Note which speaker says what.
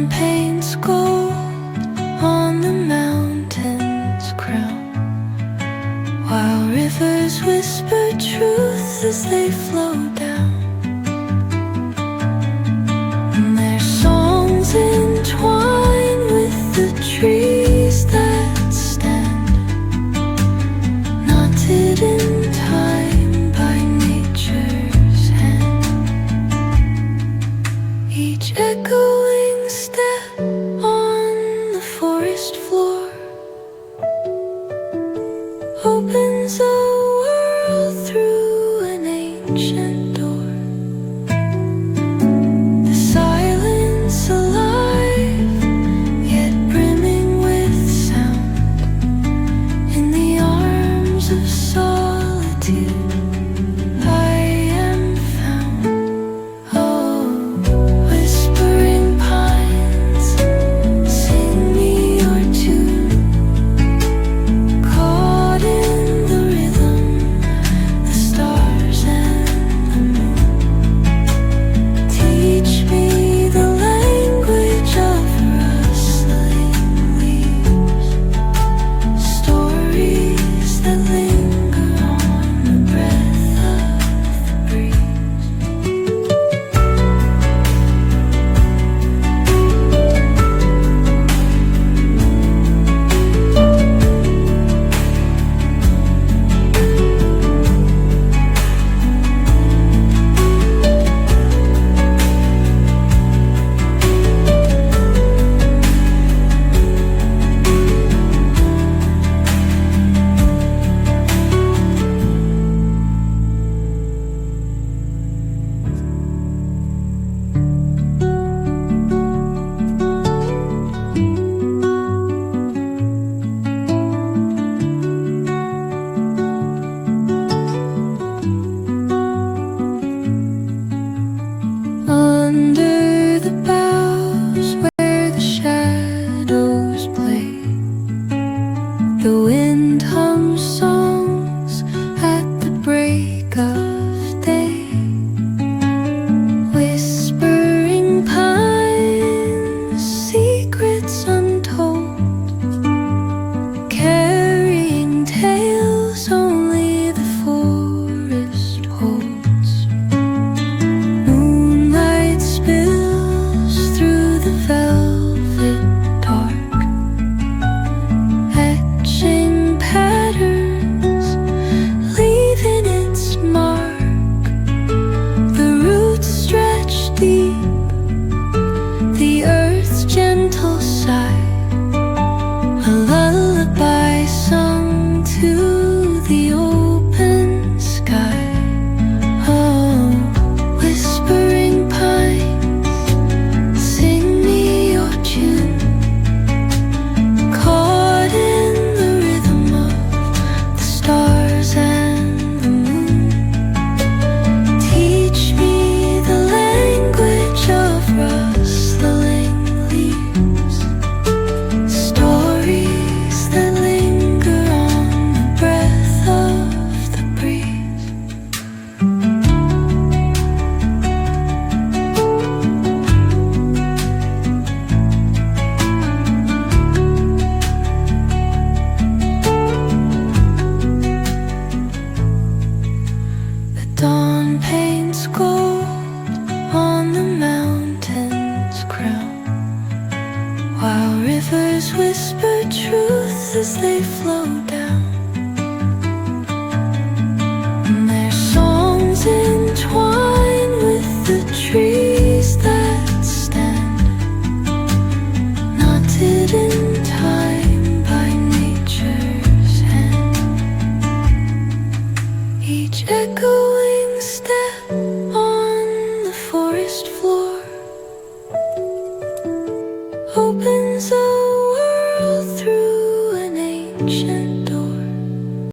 Speaker 1: dawn paints gold on the mountain's crown, while rivers whisper truth as they flow down. And their songs entwine with the trees that stand, knotted in time by nature's hand. Each echoing step on the forest floor opens a world through an ancient door. The silence alive, yet brimming with sound. In the arms of solitude I am found. Oh, whispering pines, sing me your tune. Caught in the rhythm, the stars and the moon. Teach me the language of rustling leaves, stories that linger on the breath of the breeze. Under the boughs where the shadows play, the wind hums songs at the break of day. Whispering pines, secrets untold, carrying tales only the forest holds. Moonlight spills through the velvet dark, etching patterns, leaving its mark. The roots stretch deep, the earth's gentle sigh, a lullaby sung to the open sky. Oh, whispering pines, sing me your tune. Caught in the rhythm of the stars and the moon. Teach me the language of rustling leaves, stories that linger on the breath of the breeze. The dawn paints gold on the mountain's crown, while rivers whisper truth as they flow down. And their songs entwine with the trees that stand, knotted in time by nature's hand. Each echoing step on the forest floor